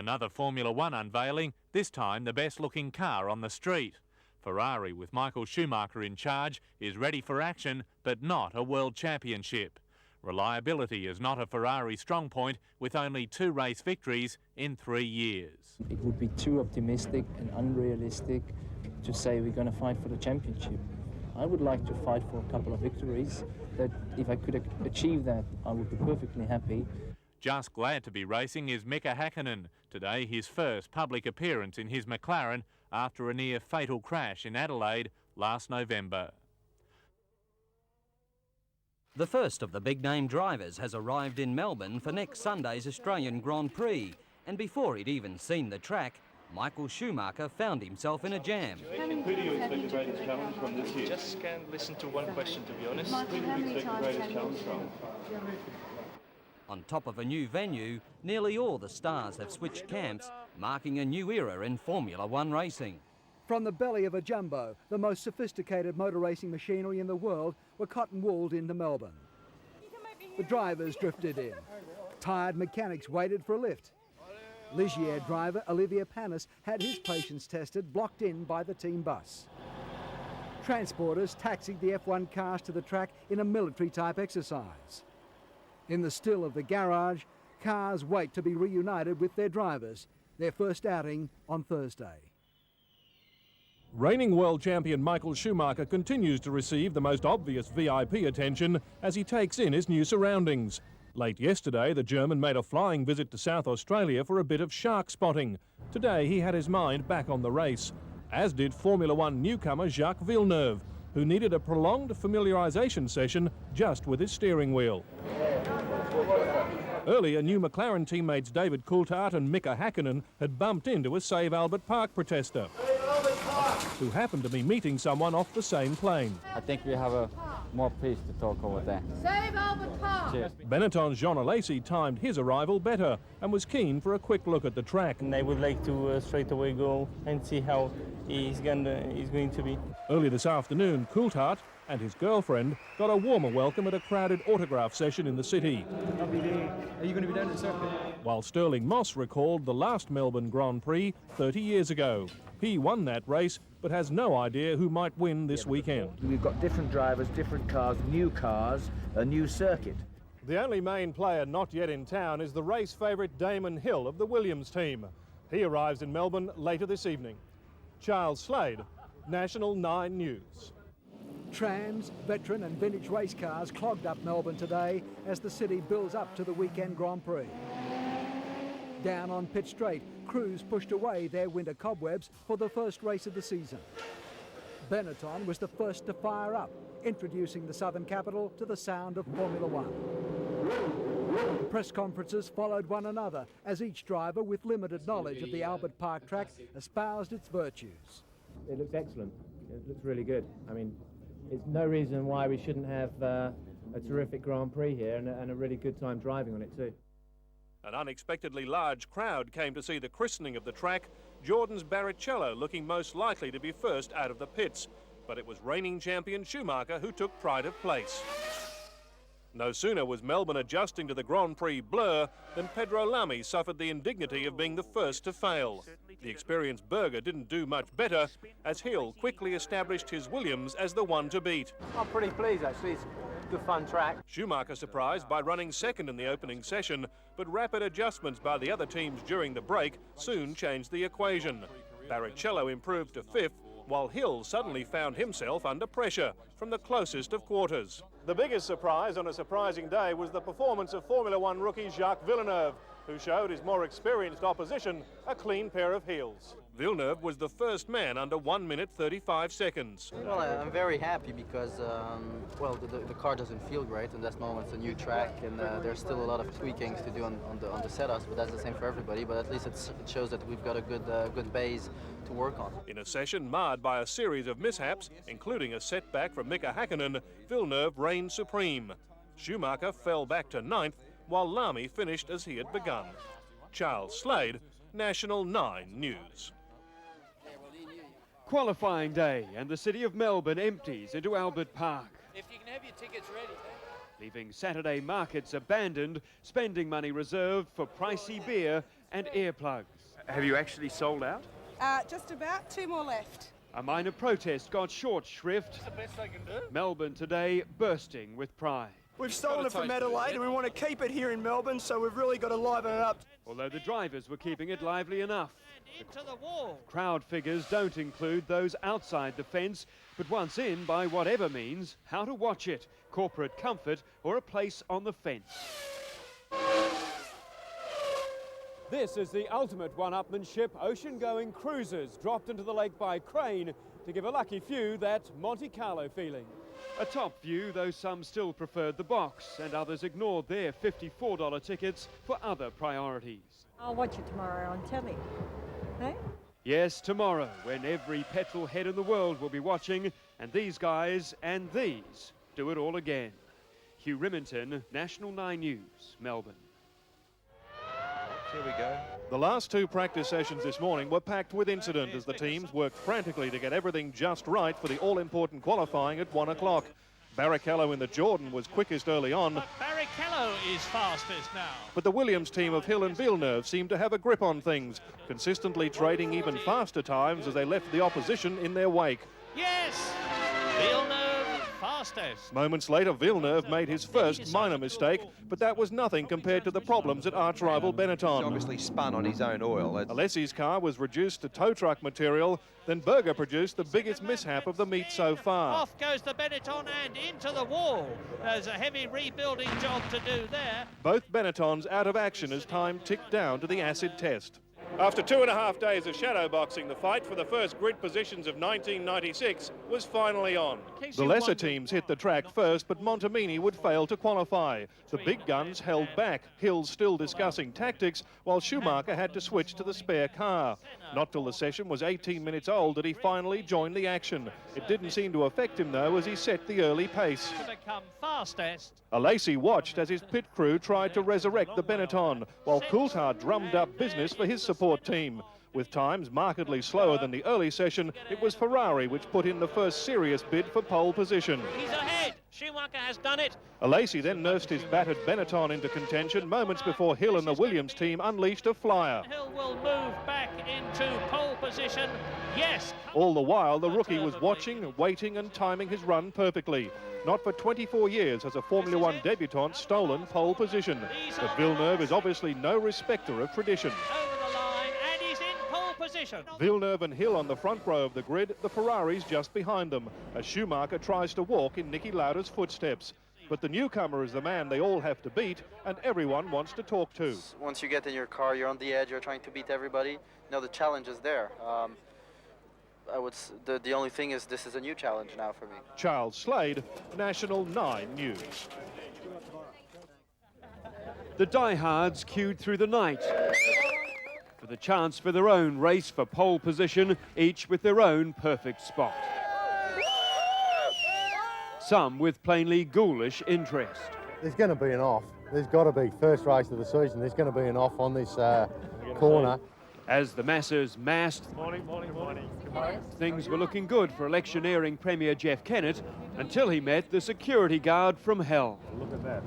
Another Formula One unveiling, this time the best-looking car on the street. Ferrari, with Michael Schumacher in charge, is ready for action, but not a world championship. Reliability is not a Ferrari strong point, with only 2 race victories in 3 years. It would be too optimistic and unrealistic to say we're going to fight for the championship. I would like to fight for a couple of victories. That if I could achieve that, I would be perfectly happy. Just glad to be racing is Mika Häkkinen. Today his first public appearance in his McLaren after a near fatal crash in Adelaide last November. The first of the big-name drivers has arrived in Melbourne for next Sunday's Australian Grand Prix. And before he'd even seen the track, Michael Schumacher found himself in a jam. Who do you expect the greatest challenge from this year? Just can't listen to one question, to be honest. Who do you expect the greatest challenge from? On top of a new venue, nearly all the stars have switched camps, marking a new era in Formula One racing. From the belly of a jumbo, the most sophisticated motor racing machinery in the world were cotton-wooled into Melbourne. The drivers drifted in. Tired mechanics waited for a lift. Ligier driver Olivier Panis had his patience tested, blocked in by the team bus. Transporters taxied the F1 cars to the track in a military-type exercise. In the still of the garage, cars wait to be reunited with their drivers, their first outing on Thursday. Reigning world champion Michael Schumacher continues to receive the most obvious VIP attention as he takes in his new surroundings. Late yesterday, the German made a flying visit to South Australia for a bit of shark spotting. Today, he had his mind back on the race, as did Formula One newcomer Jacques Villeneuve, who needed a prolonged familiarisation session just with his steering wheel. Earlier, new McLaren teammates David Coulthard and Mika Häkkinen had bumped into a Save Albert Park protester, who happened to be meeting someone off the same plane. I think we have more peace to talk over there. Save Albert Park! Cheers. Benetton's Jean Alesi timed his arrival better and was keen for a quick look at the track. And I would like to straight away go and see how he's going to be. Early this afternoon, Coulthard and his girlfriend got a warmer welcome at a crowded autograph session in the city. Are you going to be down at the circuit? While Sterling Moss recalled the last Melbourne Grand Prix 30 years ago. He won that race, but has no idea who might win this weekend. We've got different drivers, different cars, a new circuit. The only main player not yet in town is the race favourite Damon Hill of the Williams team. He arrives in Melbourne later this evening. Charles Slade, National 9 News. Trams, veteran and vintage race cars clogged up Melbourne today as the city builds up to the weekend Grand Prix. Down on Pitt Straight, crews pushed away their winter cobwebs for the first race of the season. Benetton was the first to fire up, introducing the southern capital to the sound of Formula One. Press conferences followed one another as each driver with limited knowledge of the Albert Park track espoused its virtues. It looks excellent. It looks really good. I mean, there's no reason why we shouldn't have a terrific Grand Prix here and a really good time driving on it too. An unexpectedly large crowd came to see the christening of the track, Jordan's Barrichello looking most likely to be first out of the pits. But it was reigning champion Schumacher who took pride of place. No sooner was Melbourne adjusting to the Grand Prix blur than Pedro Lamy suffered the indignity of being the first to fail. The experienced Berger didn't do much better as Hill quickly established his Williams as the one to beat. I'm pretty pleased actually, it's a good fun track. Schumacher surprised by running second in the opening session, but rapid adjustments by the other teams during the break soon changed the equation. Barrichello improved to fifth, while Hill suddenly found himself under pressure from the closest of quarters. The biggest surprise on a surprising day was the performance of Formula One rookie Jacques Villeneuve, who showed his more experienced opposition a clean pair of heels. Villeneuve was the first man under 1 minute 35 seconds. Well, I'm very happy because, well, the car doesn't feel great, and that's normal. It's a new track, and there's still a lot of tweakings to do on the setups, but that's the same for everybody. But at least it shows that we've got a good base to work on. In a session marred by a series of mishaps, including a setback from Mika Häkkinen, Villeneuve reigned supreme. Schumacher fell back to 9th, while Lamy finished as he had begun. Charles Slade, National 9 News. Qualifying day and the city of Melbourne empties into Albert Park. If you can have your tickets ready. Leaving Saturday markets abandoned, spending money reserved for pricey beer and earplugs. Have you actually sold out? Just about, 2 more left. A minor protest got short shrift. That's the best I can do. Melbourne today bursting with pride. We've stolen it from Adelaide and we want to keep it here in Melbourne, so we've really got to liven it up. Although the drivers were keeping it lively enough. Into the wall. Crowd figures don't include those outside the fence, but once in, by whatever means, how to watch it, corporate comfort or a place on the fence. This is the ultimate one-upmanship, ocean-going cruisers dropped into the lake by crane to give a lucky few that Monte Carlo feeling. A top view, though some still preferred the box and others ignored their $54 tickets for other priorities. I'll watch it tomorrow on telly. Hey? Yes, tomorrow, when every petrol head in the world will be watching, and these guys and these do it all again. Hugh Remington, National 9 News, Melbourne. Here we go. The last 2 practice sessions this morning were packed with incident as the teams worked frantically to get everything just right for the all-important qualifying at 1 o'clock. Barrichello in the Jordan was quickest early on. But Barrichello is fastest now. But the Williams team of Hill and Villeneuve seemed to have a grip on things, consistently trading even faster times as they left the opposition in their wake. Yes! Villeneuve fastest. Moments later, Villeneuve made his first minor mistake, but that was nothing compared to the problems at arch-rival Benetton. He's obviously spun on his own oil. Alessi's car was reduced to tow truck material, then Berger produced the biggest mishap of the meet so far. Off goes the Benetton and into the wall. There's a heavy rebuilding job to do there. Both Benettons out of action as time ticked down to the acid test. After 2.5 days of shadowboxing, the fight for the first grid positions of 1996 was finally on. The lesser teams hit the track first, but Montemini would fail to qualify. The big guns held back, Hill still discussing tactics, while Schumacher had to switch to the spare car. Not till the session was 18 minutes old did he finally join the action. It didn't seem to affect him, though, as he set the early pace. To become fastest. Alesi watched as his pit crew tried to resurrect the Benetton, while Coulthard drummed up business for his support team. With times markedly slower than the early session, it was Ferrari which put in the first serious bid for pole position. He's ahead. Schumacher has done it. Alesi then nursed his battered Benetton into contention moments before Hill and the Williams team unleashed a flyer. Hill will move back into pole position. Yes. All the while, the rookie was watching, waiting and timing his run perfectly. Not for 24 years has a Formula One debutant stolen pole position. But Villeneuve is obviously no respecter of tradition. Over the line, and he's in pole position. Villeneuve and Hill on the front row of the grid, the Ferraris just behind them, as Schumacher tries to walk in Niki Lauda's footsteps. But the newcomer is the man they all have to beat, and everyone wants to talk to. Once you get in your car, you're on the edge, you're trying to beat everybody. Now the challenge is there. The only thing is this is a new challenge now for me. Charles Slade, National 9 News. The diehards queued through the night for the chance for their own race for pole position, each with their own perfect spot. Some with plainly ghoulish interest. There's going to be an off. There's got to be. First race of the season, there's going to be an off on this corner. As the masses massed, things were looking good for electioneering Premier Jeff Kennett until he met the security guard from hell. Look at that.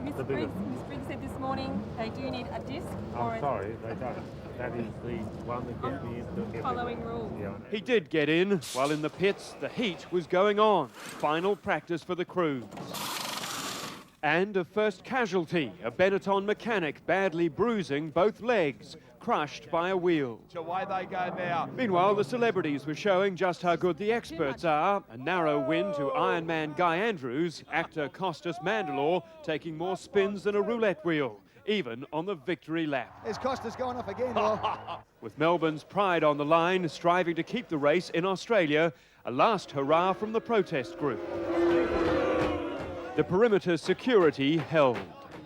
Miss Briggs said this morning they do need a disc. I'm sorry, they don't. That is the one that gets me into following rules. Yeah. He did get in, while in the pits the heat was going on. Final practice for the crews. And a first casualty, a Benetton mechanic badly bruising both legs, crushed by a wheel. Away they go now. Meanwhile, the celebrities were showing just how good the experts are. A narrow win to Ironman Guy Andrews, actor Costas Mandylor taking more spins than a roulette wheel, even on the victory lap. There's Costas going off again. With Melbourne's pride on the line, striving to keep the race in Australia, a last hurrah from the protest group. The perimeter security held.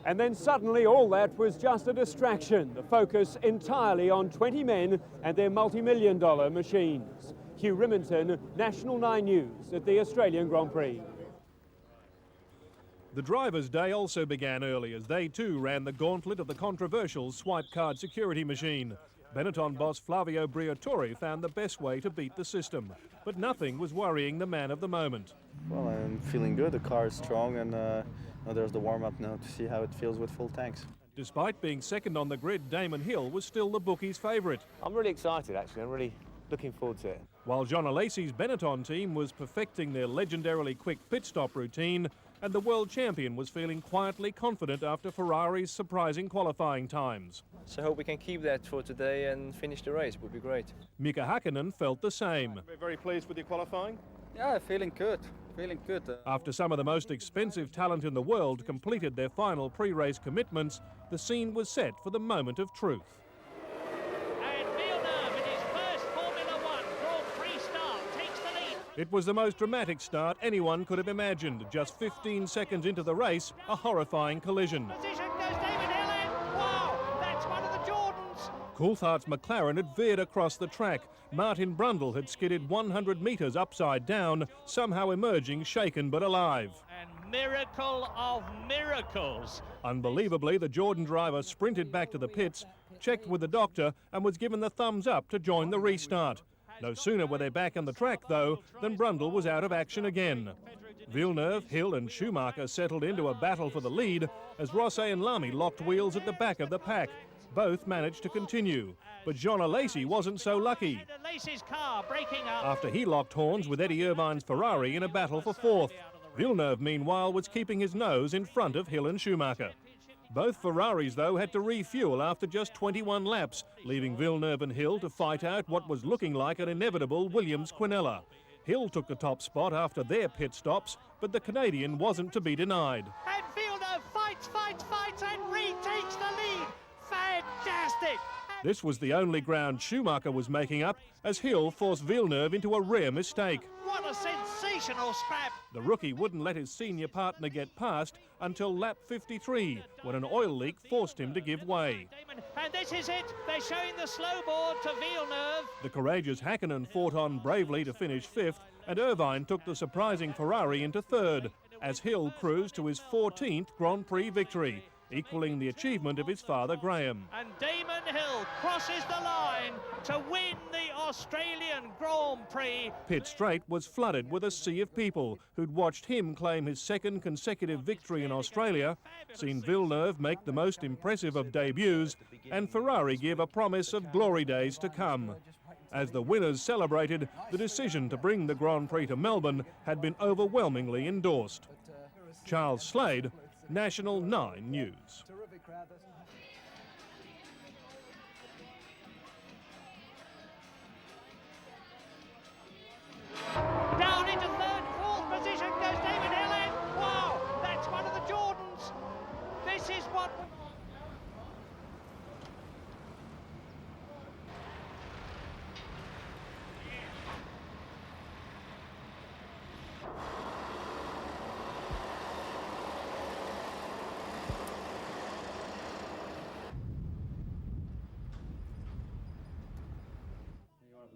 And then suddenly all that was just a distraction, the focus entirely on 20 men and their multi-million-dollar machines. Hugh Remington, National 9 News at the Australian Grand Prix. The Drivers' Day also began early as they too ran the gauntlet of the controversial swipe card security machine. Benetton boss Flavio Briatore found the best way to beat the system, but nothing was worrying the man of the moment. Well, I'm feeling good. The car is strong, and there's the warm-up now to see how it feels with full tanks. Despite being second on the grid, Damon Hill was still the bookies' favourite. I'm really excited, actually. I'm really looking forward to it. While John Alesi's Benetton team was perfecting their legendarily quick pit stop routine, and the world champion was feeling quietly confident after Ferrari's surprising qualifying times. So I hope we can keep that for today and finish the race. Would be great. Mika Hakkinen felt the same. We're very pleased with your qualifying. Yeah, feeling good. Feeling good. After some of the most expensive talent in the world completed their final pre-race commitments, the scene was set for the moment of truth. And Villeneuve in his first Formula One Grand Prix start takes the lead. It was the most dramatic start anyone could have imagined. Just 15 seconds into the race, a horrifying collision. Position goes David Hill in. Wow, that's one of the Jordans. Coulthard's McLaren had veered across the track. Martin Brundle had skidded 100 metres upside down, somehow emerging shaken but alive. And miracle of miracles. Unbelievably, the Jordan driver sprinted back to the pits, checked with the doctor and was given the thumbs up to join the restart. No sooner were they back on the track, though, than Brundle was out of action again. Villeneuve, Hill and Schumacher settled into a battle for the lead as Rosset and Lamy locked wheels at the back of the pack. Both managed to continue, but Jean Alesi wasn't so lucky. Alesi's car breaking up. After he locked horns with Eddie Irvine's Ferrari in a battle for fourth. Villeneuve, meanwhile, was keeping his nose in front of Hill and Schumacher. Both Ferraris, though, had to refuel after just 21 laps, leaving Villeneuve and Hill to fight out what was looking like an inevitable Williams-Quinella. Hill took the top spot after their pit stops, but the Canadian wasn't to be denied. And Villeneuve fights and retakes the lead. Fantastic! This was the only ground Schumacher was making up as Hill forced Villeneuve into a rare mistake. What a sensational scrap! The rookie wouldn't let his senior partner get past until lap 53, when an oil leak forced him to give way. And this is it. They're showing the slow board to Villeneuve. The courageous Hakkinen fought on bravely to finish fifth, and Irvine took the surprising Ferrari into third, as Hill cruised to his 14th Grand Prix victory, equalling the achievement of his father Graham. And Damon Hill crosses the line to win the Australian Grand Prix. Pitt Straight was flooded with a sea of people who'd watched him claim his second consecutive victory in Australia, seen Villeneuve make the most impressive of debuts, and Ferrari give a promise of glory days to come. As the winners celebrated, the decision to bring the Grand Prix to Melbourne had been overwhelmingly endorsed. Charles Slade, National 9 News. Down into third, fourth position goes David Hill in. Wow, that's one of the Jordans. This is what...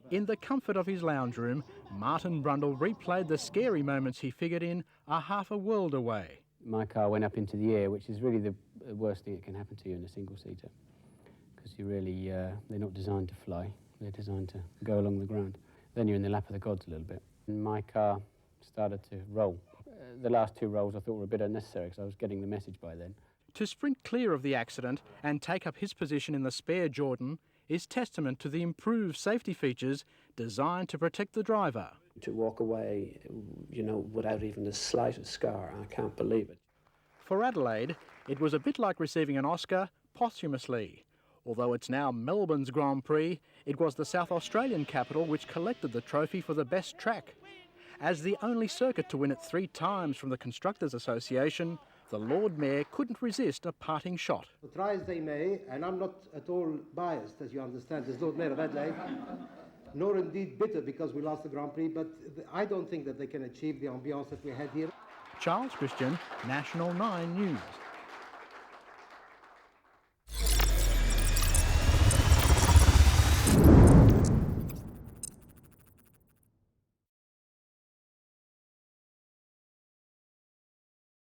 In the comfort of his lounge room, Martin Brundle replayed the scary moments he figured in are half a world away. My car went up into the air, which is really the worst thing that can happen to you in a single-seater, because you really, they're not designed to fly, they're designed to go along the ground. Then you're in the lap of the gods a little bit. And my car started to roll. The last two rolls I thought were a bit unnecessary because I was getting the message by then. To sprint clear of the accident and take up his position in the spare Jordan is testament to the improved safety features designed to protect the driver. To walk away, you know, without even the slightest scar, I can't believe it. For Adelaide, it was a bit like receiving an Oscar posthumously. Although it's now Melbourne's Grand Prix, it was the South Australian capital which collected the trophy for the best track. As the only circuit to win it 3 times from the Constructors Association, the Lord Mayor couldn't resist a parting shot. Try as they may, and I'm not at all biased, as you understand, as Lord Mayor of Adelaide, nor indeed bitter because we lost the Grand Prix, but I don't think that they can achieve the ambiance that we had here. Charles Christian, National 9 News.